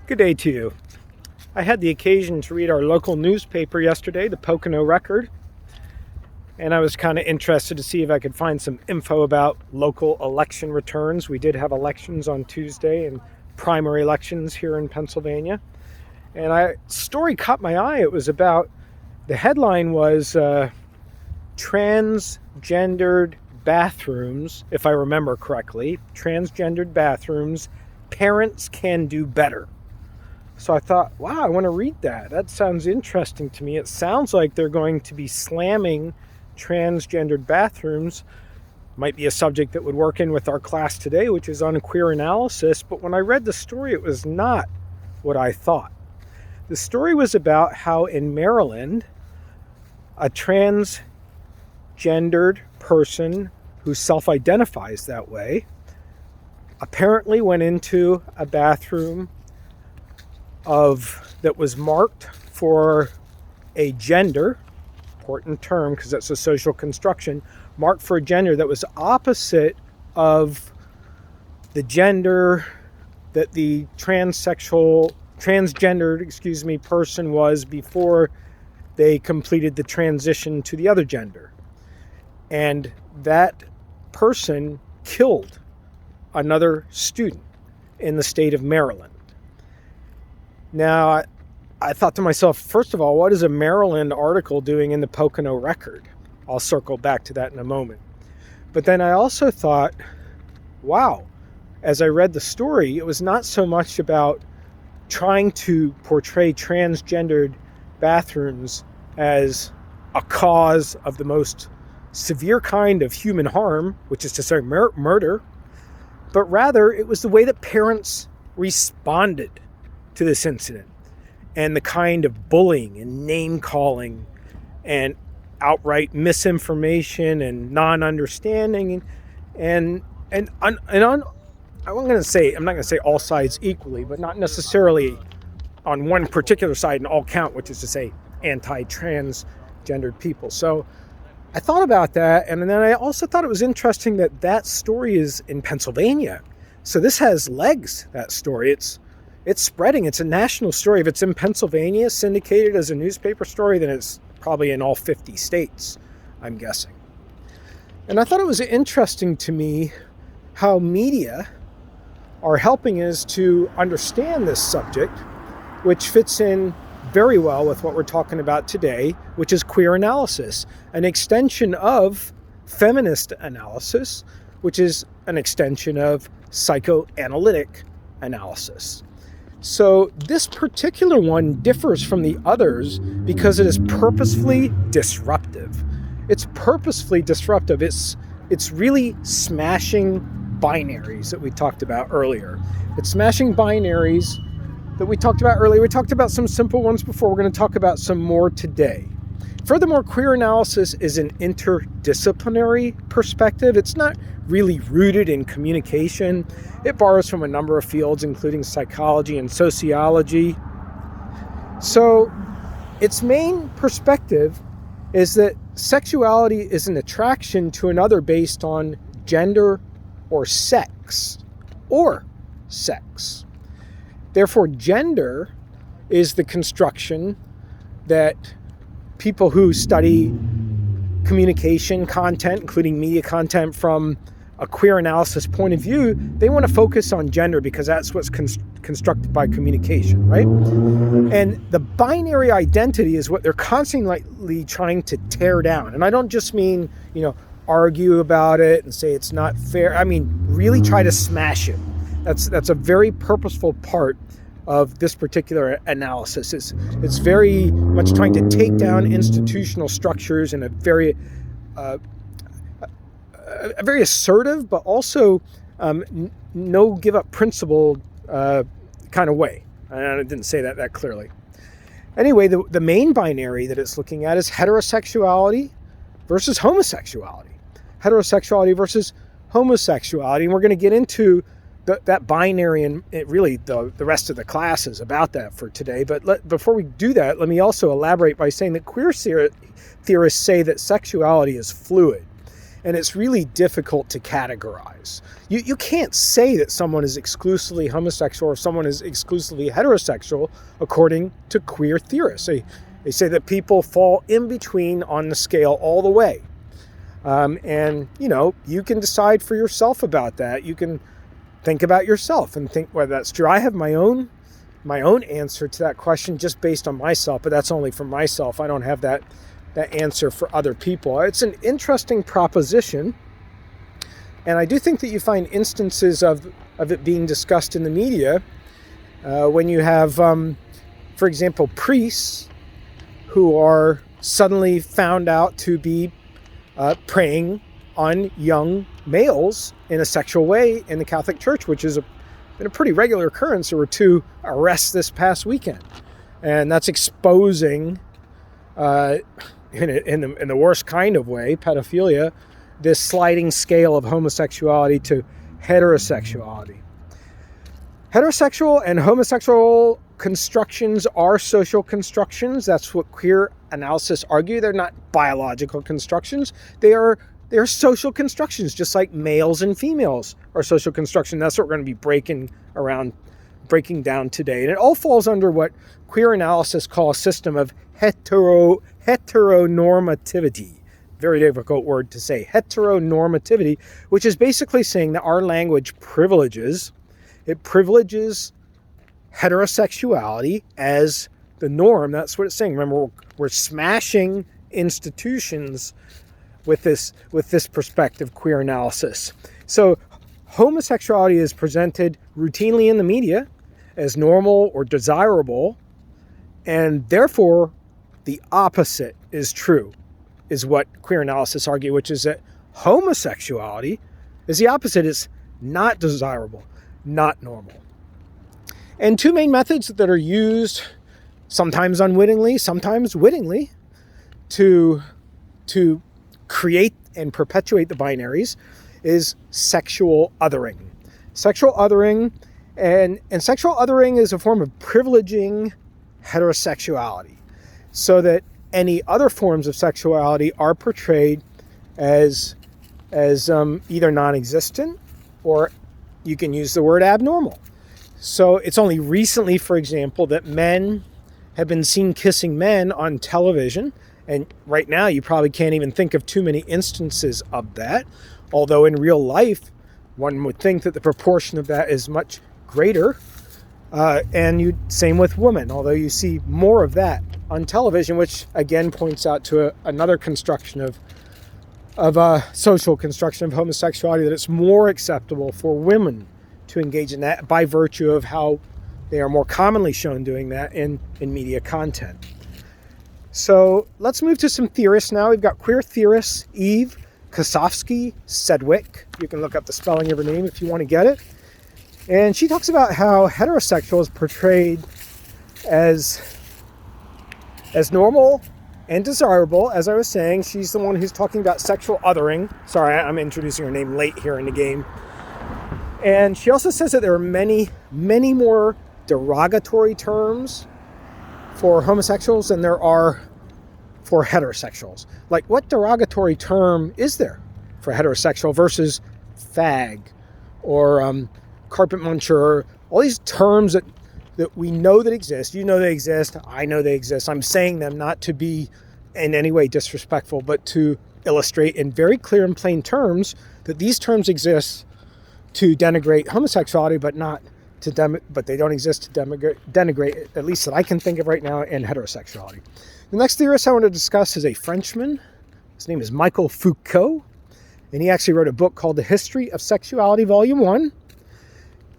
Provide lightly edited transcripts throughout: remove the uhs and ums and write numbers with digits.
Good day to you. I had the occasion to read our local newspaper yesterday, the Pocono Record, and I was kind of interested to see if I could find some info about local election returns. We did have elections on Tuesday and primary elections here in Pennsylvania. And a story caught my eye. It was about, the headline was Transgendered Bathrooms, if I remember correctly. Transgendered Bathrooms, Parents Can Do Better. So I thought, wow, I want to read that. That sounds interesting to me. It sounds like they're going to be slamming transgendered bathrooms. Might be a subject that would work in with our class today, which is on queer analysis. But when I read the story, it was not what I thought. The story was about how in Maryland, a transgendered person who self-identifies that way apparently went into a bathroom that was marked for a gender, important term because that's a social construction, marked for a gender that was opposite of the gender that the transgendered person was before they completed the transition to the other gender. And that person killed another student in the state of Maryland. Now, I thought to myself, first of all, what is a Maryland article doing in the Pocono Record? I'll circle back to that in a moment. But then I also thought, wow, as I read the story, it was not so much about trying to portray transgendered bathrooms as a cause of the most severe kind of human harm, which is to say murder, but rather it was the way that parents responded to this incident and the kind of bullying and name calling and outright misinformation and non-understanding and I'm not going to say all sides equally, but not necessarily on one particular side and all count, which is to say anti-transgendered people. So I thought about that, and then I also thought it was interesting that that story is in Pennsylvania. So this has legs, that story. It's spreading. It's a national story. If it's in Pennsylvania, syndicated as a newspaper story, then it's probably in all 50 states, I'm guessing. And I thought it was interesting to me how media are helping us to understand this subject, which fits in very well with what we're talking about today, which is queer analysis, an extension of feminist analysis, which is an extension of psychoanalytic analysis. So this particular one differs from the others because it is purposefully disruptive. It's purposefully disruptive. It's really smashing binaries that we talked about earlier. It's smashing binaries that we talked about earlier. We talked about some simple ones before. We're going to talk about some more today. Furthermore, queer analysis is an interdisciplinary perspective. It's not really rooted in communication. It borrows from a number of fields, including psychology and sociology. So its main perspective is that sexuality is an attraction to another based on gender or sex. Therefore, gender is the construction that people who study communication content, including media content from a queer analysis point of view, they want to focus on gender because that's what's constructed by communication, right? And the binary identity is what they're constantly trying to tear down. And I don't just mean, argue about it and say it's not fair. I mean, really try to smash it. That's a very purposeful part of this particular analysis. It's very much trying to take down institutional structures in a very assertive, but also no give up principle kind of way. And I didn't say that clearly. Anyway, the main binary that it's looking at is heterosexuality versus homosexuality. Heterosexuality versus homosexuality. And we're going to get into that binary and really the rest of the class is about that for today. But before we do that, let me also elaborate by saying that queer theorists say that sexuality is fluid. and it's really difficult to categorize. You can't say that someone is exclusively homosexual or someone is exclusively heterosexual according to queer theorists. They say that people fall in between on the scale all the way. And, you can decide for yourself about that. You can think about yourself and think whether that's true. I have my own answer to that question just based on myself, but that's only for myself. I don't have that answer for other people. It's an interesting proposition, and I do think that you find instances of it being discussed in the media when you have, for example, priests who are suddenly found out to be preying on young males in a sexual way in the Catholic Church, which is been a pretty regular occurrence. There were 2 arrests this past weekend, and that's exposing, in the worst kind of way, pedophilia, this sliding scale of homosexuality to heterosexuality. Heterosexual and homosexual constructions are social constructions. That's what queer analysis argue. They're not biological constructions. They are social constructions, just like males and females are social construction. That's what we're going to be breaking down today. And it all falls under what queer analysis calls a system of heteronormativity. Very difficult word to say. Heteronormativity, which is basically saying that our language privileges heterosexuality as the norm. That's what it's saying. Remember, we're smashing institutions with this perspective, queer analysis. So homosexuality is presented routinely in the media as normal or desirable, and therefore the opposite is true, is what queer analysis argue, which is that homosexuality is the opposite. It's not desirable, not normal. And 2 main methods that are used, sometimes unwittingly, sometimes wittingly, to create and perpetuate the binaries is sexual othering. Sexual othering, and sexual othering is a form of privileging heterosexuality, so that any other forms of sexuality are portrayed as either non-existent, or you can use the word abnormal. So it's only recently, for example, that men have been seen kissing men on television. And right now, you probably can't even think of too many instances of that. Although in real life, one would think that the proportion of that is much greater. And same with women, although you see more of that on television, which again points out to another construction of social construction of homosexuality, that it's more acceptable for women to engage in that by virtue of how they are more commonly shown doing that in media content. So let's move to some theorists now. We've got queer theorists, Eve Kosofsky-Sedgwick. You can look up the spelling of her name if you want to get it. And she talks about how heterosexual is portrayed as normal and desirable. As I was saying, she's the one who's talking about sexual othering. Sorry, I'm introducing her name late here in the game. And she also says that there are many, many more derogatory terms for homosexuals than there are for heterosexuals. Like, what derogatory term is there for heterosexual versus fag or carpet muncher? All these terms that we know that exist. You know they exist. I know they exist. I'm saying them not to be in any way disrespectful, but to illustrate in very clear and plain terms that these terms exist to denigrate homosexuality, but they don't exist to denigrate, at least that I can think of right now, in heterosexuality. The next theorist I want to discuss is a Frenchman. His name is Michel Foucault, and he actually wrote a book called The History of Sexuality, Volume 1.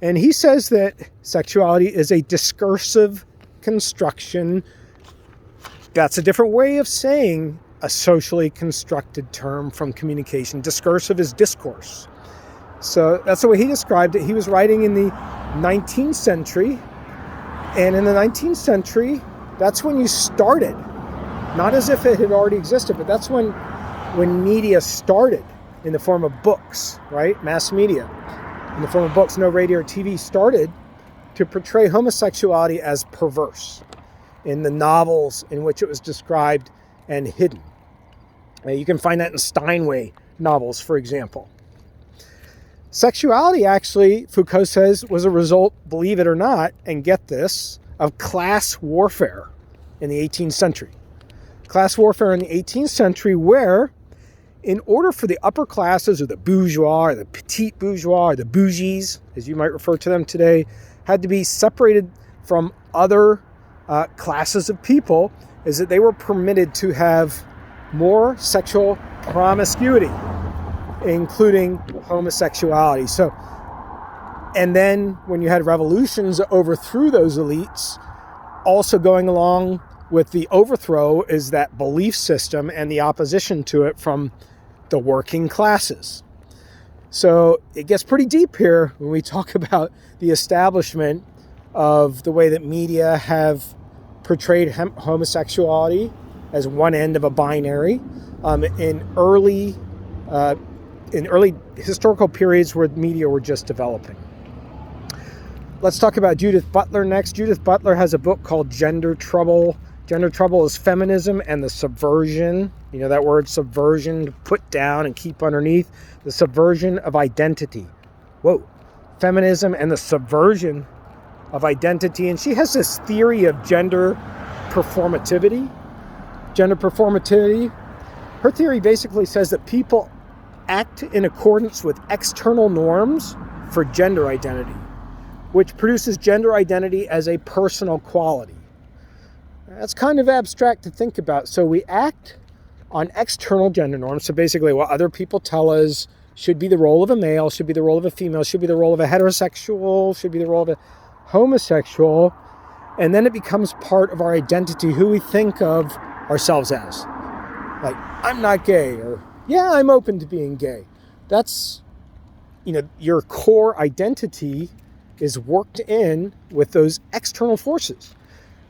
And he says that sexuality is a discursive construction. That's a different way of saying a socially constructed term from communication. Discursive is discourse. So that's the way he described it. He was writing in the 19th century. And in the 19th century, that's when you started. Not as if it had already existed, but that's when media started in the form of books, right? Mass media. In the form of books, no radio or TV, started to portray homosexuality as perverse in the novels in which it was described and hidden. You can find that in Steinway novels, for example. Sexuality, actually, Foucault says, was a result, believe it or not, and get this, of class warfare in the 18th century. Class warfare in the 18th century where, in order for the upper classes, or the bourgeois, or the petite bourgeois, or the bougies, as you might refer to them today, had to be separated from other classes of people, is that they were permitted to have more sexual promiscuity, including homosexuality. So, and then when you had revolutions that overthrew those elites, also going along with the overthrow is that belief system and the opposition to it from the working classes. So it gets pretty deep here when we talk about the establishment of the way that media have portrayed homosexuality as one end of a binary in early historical periods where media were just developing. Let's talk about Judith Butler next. Judith Butler has a book called Gender Trouble. Gender Trouble is feminism and the subversion. You know that word subversion, to put down and keep underneath. The subversion of identity. Whoa. Feminism and the subversion of identity. And she has this theory of gender performativity. Gender performativity. Her theory basically says that people act in accordance with external norms for gender identity, which produces gender identity as a personal quality. That's kind of abstract to think about. So we act on external gender norms. So basically what other people tell us should be the role of a male, should be the role of a female, should be the role of a heterosexual, should be the role of a homosexual. And then it becomes part of our identity, who we think of ourselves as. Like, I'm not gay, or yeah, I'm open to being gay. That's, your core identity is worked in with those external forces.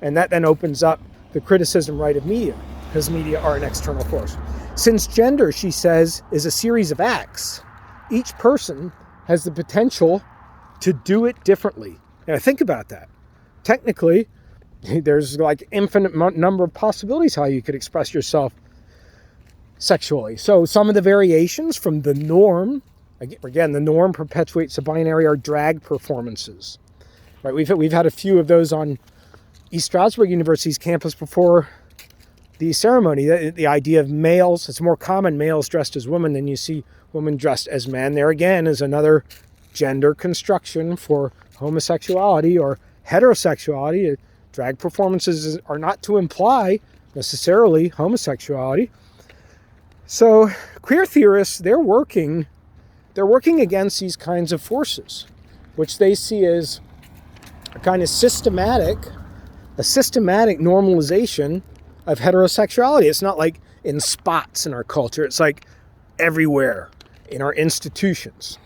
And that then opens up the criticism right of media, because media are an external force. Since gender, she says, is a series of acts, each person has the potential to do it differently. Now think about that. Technically, there's like infinite number of possibilities how you could express yourself sexually. So some of the variations from the norm, again, the norm perpetuates the binary, are drag performances. Right? We've had a few of those on East Stroudsburg University's campus before the ceremony. The idea of males, it's more common males dressed as women than you see women dressed as men. There again is another gender construction for homosexuality or heterosexuality. Drag performances are not to imply necessarily homosexuality. So queer theorists, they're working against these kinds of forces, which they see as a kind of systematic normalization of heterosexuality. It's not like in spots in our culture. It's like everywhere in our institutions.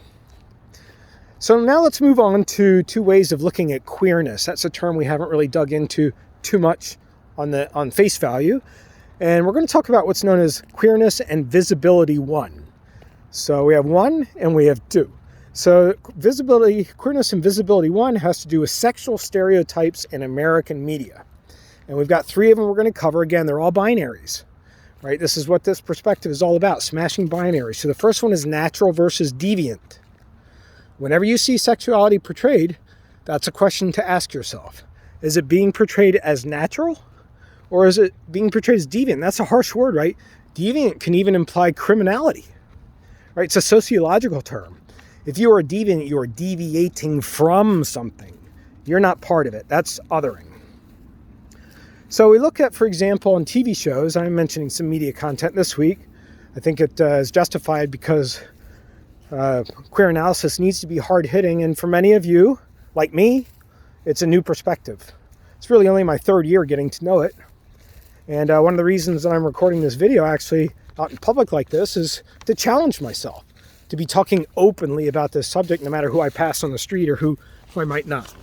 So now let's move on to two ways of looking at queerness. That's a term we haven't really dug into too much on face value. And we're going to talk about what's known as Queerness and Visibility 1. So we have 1 and we have 2. So Queerness and Visibility 1 has to do with sexual stereotypes in American media. And we've got 3 of them we're going to cover. Again, they're all binaries, right? This is what this perspective is all about, smashing binaries. So the first one is natural versus deviant. Whenever you see sexuality portrayed, that's a question to ask yourself. Is it being portrayed as natural, or is it being portrayed as deviant? That's a harsh word, right? Deviant can even imply criminality, right? It's a sociological term. If you are a deviant, you are deviating from something. You're not part of it. That's othering. So we look at, for example, on TV shows, I'm mentioning some media content this week. I think it is justified because queer analysis needs to be hard-hitting. And for many of you, like me, it's a new perspective. It's really only my 3rd year getting to know it. And one of the reasons that I'm recording this video actually out in public like this is to challenge myself, to be talking openly about this subject no matter who I pass on the street or who I might not.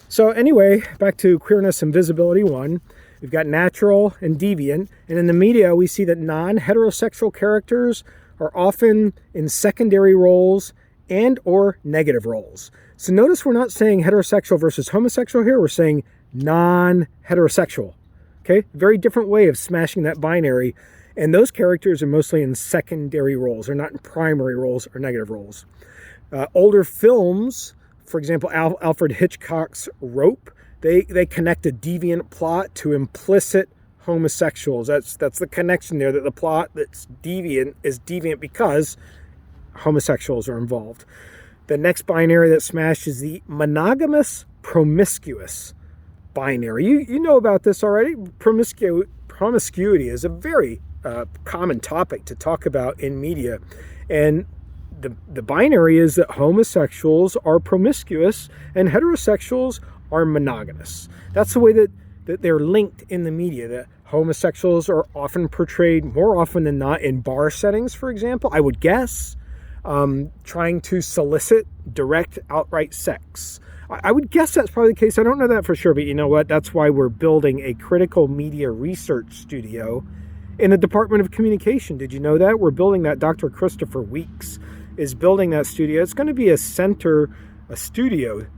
So anyway, back to Queerness and Visibility 1. We've got natural and deviant. And in the media, we see that non-heterosexual characters are often in secondary roles and or negative roles. So notice we're not saying heterosexual versus homosexual here. We're saying non-heterosexual. Okay? Very different way of smashing that binary. And those characters are mostly in secondary roles. They're not in primary roles or negative roles. Older films, for example, Alfred Hitchcock's Rope, they connect a deviant plot to implicit homosexuals. That's the connection there, that the plot that's deviant is deviant because homosexuals are involved. The next binary that's smashed is the monogamous promiscuous binary. You know about this already. Promiscuity is a very common topic to talk about in media, and the binary is that homosexuals are promiscuous and heterosexuals are monogamous. That's the way that they're linked in the media. That homosexuals are often portrayed, more often than not, in bar settings, for example, I would guess, trying to solicit direct, outright sex. I would guess that's probably the case. I don't know that for sure, but you know what? That's why we're building a critical media research studio in the Department of Communication. Did you know that? We're building that. Dr. Christopher Weeks is building that studio. It's going to be a studio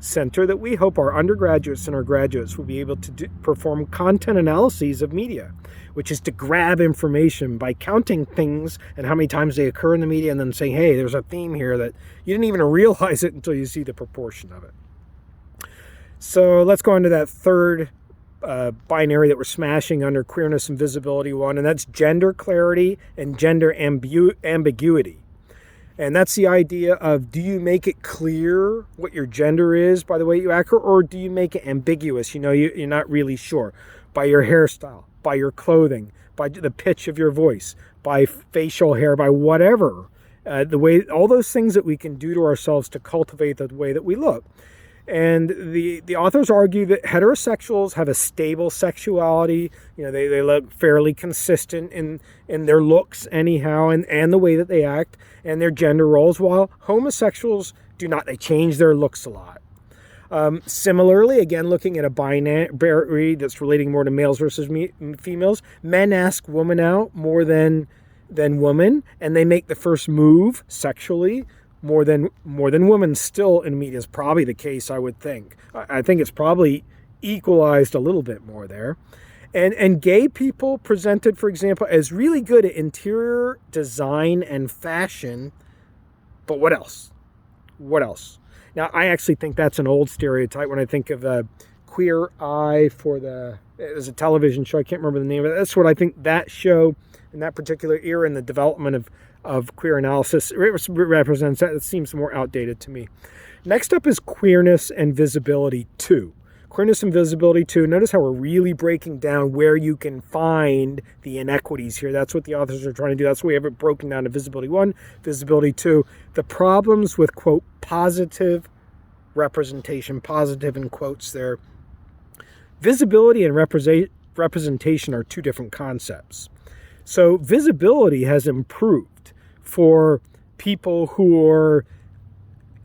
center that we hope our undergraduates and our graduates will be able to perform content analyses of media, which is to grab information by counting things and how many times they occur in the media and then saying, hey, there's a theme here that you didn't even realize it until you see the proportion of it. So let's go into that third binary that we're smashing under Queerness and Visibility 1, and that's gender clarity and gender ambiguity. And that's the idea of, do you make it clear what your gender is by the way you act, or do you make it ambiguous? You know, you're not really sure by your hairstyle, by your clothing, by the pitch of your voice, by facial hair, by whatever. The way, all those things that we can do to ourselves to cultivate the way that we look. And the authors argue that heterosexuals have a stable sexuality. You know, they look fairly consistent in their looks anyhow, and the way that they act and their gender roles, while homosexuals do not. They change their looks a lot. Similarly, again, looking at a binary that's relating more to males versus females, men ask women out more than women, and they make the first move sexually more than women. Still in media is probably the case, I would think. I think it's probably equalized a little bit more there. And gay people presented, for example, as really good at interior design and fashion, but what else? What else? Now, I actually think that's an old stereotype when I think of Queer Eye it was a television show, I can't remember the name of it. That's what I think that show in that particular era in the development of queer analysis represents. That it seems more outdated to me. Next up is Queerness and Visibility 2. Queerness and Visibility 2. Notice how we're really breaking down where you can find the inequities here. That's what the authors are trying to do. That's why we have it broken down to Visibility 1, Visibility 2. The problems with, quote, positive representation, positive in quotes there. Visibility and representation are two different concepts. So visibility has improved for people who are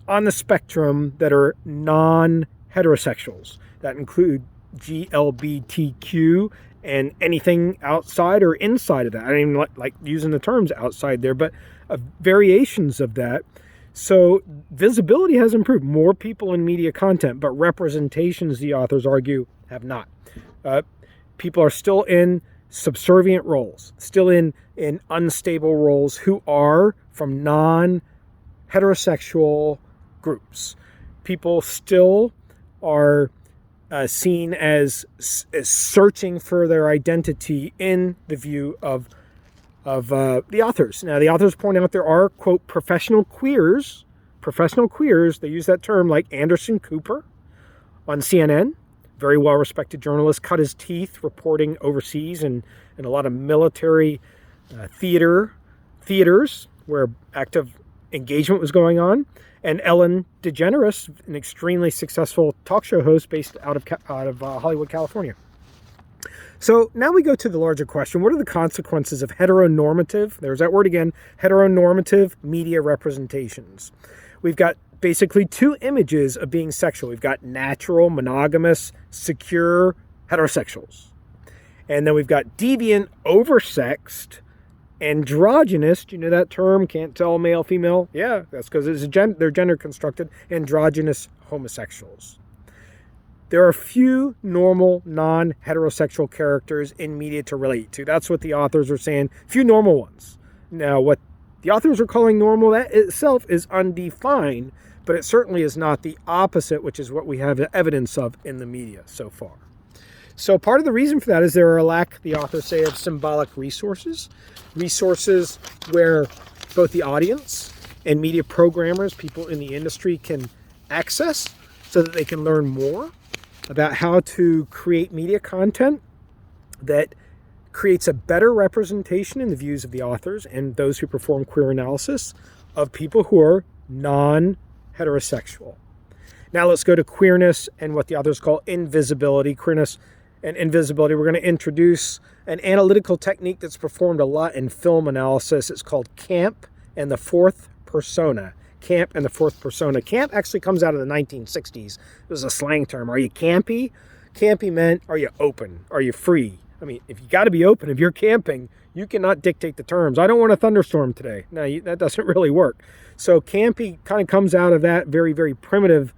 on the spectrum that are non-heterosexuals. That include GLBTQ and anything outside or inside of that. I don't even like using the terms outside there, but variations of that. So visibility has improved. More people in media content, but representations, the authors argue, have not. People are still in subservient roles, still in unstable roles, who are from non-heterosexual groups. People still are seen as searching for their identity in the view of the authors. Now, the authors point out there are, quote, professional queers, they use that term, like Anderson Cooper on CNN, very well-respected journalist, cut his teeth reporting overseas and in a lot of military theaters where active engagement was going on. And Ellen DeGeneres, an extremely successful talk show host based out of Hollywood, California. So now we go to the larger question. What are the consequences of heteronormative, there's that word again, heteronormative media representations? We've got basically two images of being sexual. We've got natural, monogamous, secure heterosexuals. And then we've got deviant, oversexed, androgynous. Do you know that term? Can't tell male, female? Yeah, that's because they're gender constructed. Androgynous homosexuals. There are few normal non-heterosexual characters in media to relate to. That's what the authors are saying. Few normal ones. Now, what the authors are calling normal, that itself is undefined, but it certainly is not the opposite, which is what we have evidence of in the media so far. So part of the reason for that is there are a lack, the authors say, of symbolic resources where both the audience and media programmers, people in the industry, can access so that they can learn more about how to create media content that creates a better representation in the views of the authors and those who perform queer analysis of people who are non-heterosexual. Now let's go to queerness and what the authors call invisibility. Queerness and invisibility. We're going to introduce an analytical technique that's performed a lot in film analysis. It's called camp and the fourth persona. Camp and the fourth persona. Camp actually comes out of the 1960s. It was a slang term. Are you campy? Campy meant, are you open? Are you free? I mean, if you got to be open, if you're camping, you cannot dictate the terms. I don't want a thunderstorm today. No, that doesn't really work. So campy kind of comes out of that very, very primitive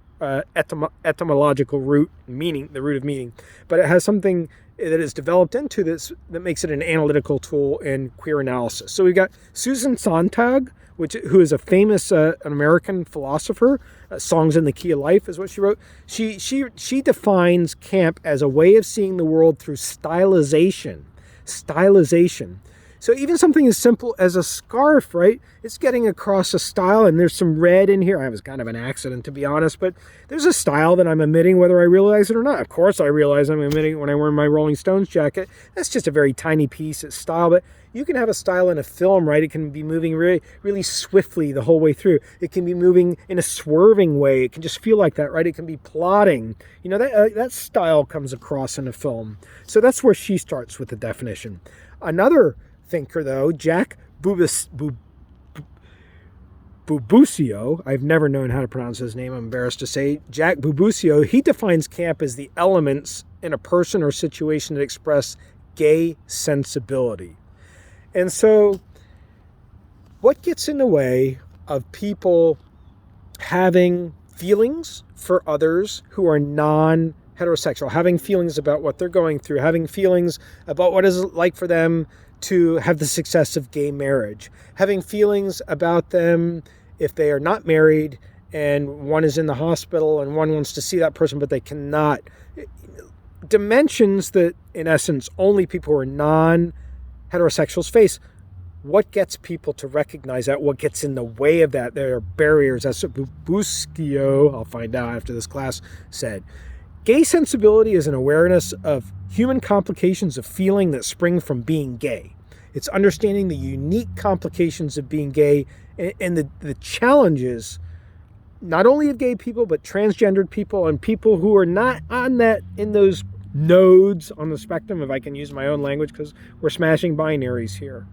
etymological root, meaning, the root of meaning. But it has something that is developed into this that makes it an analytical tool in queer analysis. So we've got Susan Sontag, who is a famous an American philosopher. Songs in the Key of Life is what she wrote. She defines camp as a way of seeing the world through stylization. Stylization. So even something as simple as a scarf, right? It's getting across a style, and there's some red in here. I was kind of an accident, to be honest, but there's a style that I'm emitting whether I realize it or not. Of course I realize I'm emitting it when I wear my Rolling Stones jacket. That's just a very tiny piece of style, but you can have a style in a film, right? It can be moving really, really swiftly the whole way through. It can be moving in a swerving way. It can just feel like that, right? It can be plodding. You know, that style comes across in a film. So that's where she starts with the definition. Another thinker, though, Jack Bubucio, I've never known how to pronounce his name, I'm embarrassed to say, Jack Bubucio, he defines camp as the elements in a person or situation that express gay sensibility. And so what gets in the way of people having feelings for others who are non-heterosexual, having feelings about what they're going through, having feelings about what it's like for them to have the success of gay marriage, having feelings about them if they are not married and one is in the hospital and one wants to see that person but they cannot. Dimensions that, in essence, only people who are non-heterosexuals face. What gets people to recognize that? What gets in the way of that? There are barriers. That's what Bubucio, I'll find out after this class, said. Gay sensibility is an awareness of human complications of feeling that spring from being gay. It's understanding the unique complications of being gay and the challenges, not only of gay people, but transgendered people and people who are not on that, in those nodes on the spectrum, if I can use my own language, because we're smashing binaries here.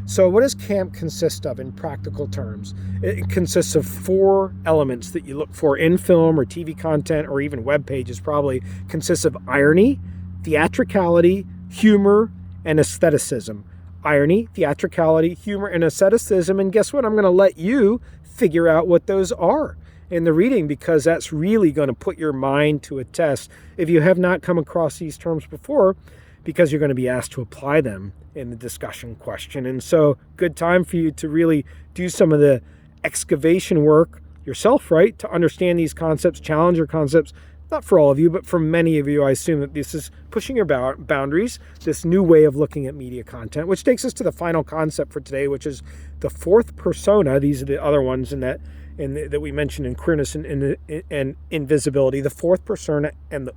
So what does camp consist of in practical terms? It consists of 4 elements that you look for in film or TV content or even web pages probably. Consists of irony, theatricality, humor, and aestheticism. Irony, theatricality, humor, and aestheticism. And guess what? I'm going to let you figure out what those are in the reading, because that's really going to put your mind to a test if you have not come across these terms before, because you're going to be asked to apply them in the discussion question. And so good time for you to really do some of the excavation work yourself, right? To understand these concepts, challenge your concepts. Not for all of you, but for many of you, I assume that this is pushing your boundaries, this new way of looking at media content, which takes us to the final concept for today, which is the fourth persona. These are the other ones that we mentioned in Queerness and Invisibility. The fourth persona and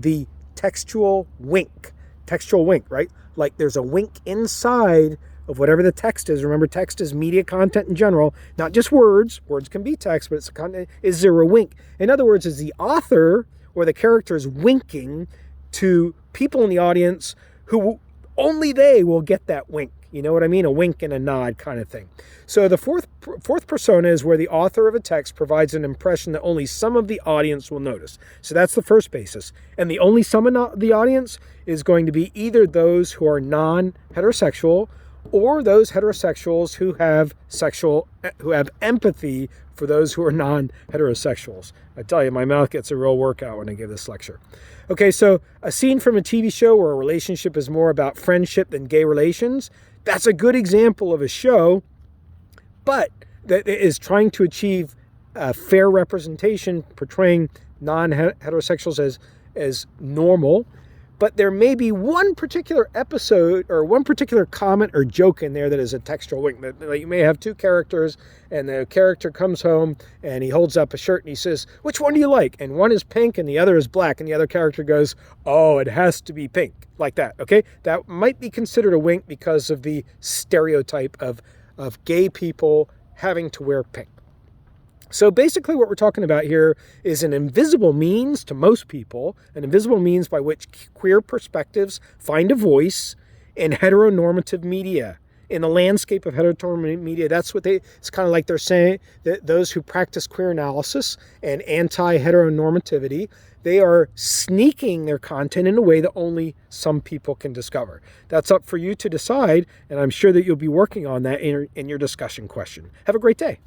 the textual wink. Textual wink, right? Like there's a wink inside of whatever the text is. Remember, text is media content in general, not just words. Words can be text, but it's a content. Is there a wink? In other words, is the author or the character is winking to people in the audience who only they will get that wink. You know what I mean? A wink and a nod kind of thing. So the fourth persona is where the author of a text provides an impression that only some of the audience will notice. So that's the first basis. And the only some of the audience is going to be either those who are non-heterosexual or those heterosexuals who have empathy for those who are non-heterosexuals. I tell you, my mouth gets a real workout when I give this lecture. Okay, so a scene from a TV show where a relationship is more about friendship than gay relations, that's a good example of a show, but that is trying to achieve fair representation, portraying non-heterosexuals as normal. But there may be one particular episode or one particular comment or joke in there that is a textual wink. That you may have two characters, and the character comes home and he holds up a shirt and he says, "Which one do you like?" And one is pink and the other is black. And the other character goes, "Oh, it has to be pink," like that. Okay, that might be considered a wink because of the stereotype of gay people having to wear pink. So basically what we're talking about here is an invisible means to most people, an invisible means by which queer perspectives find a voice in heteronormative media. In the landscape of heteronormative media, it's kind of like they're saying that those who practice queer analysis and anti-heteronormativity, they are sneaking their content in a way that only some people can discover. That's up for you to decide, and I'm sure that you'll be working on that in your discussion question. Have a great day.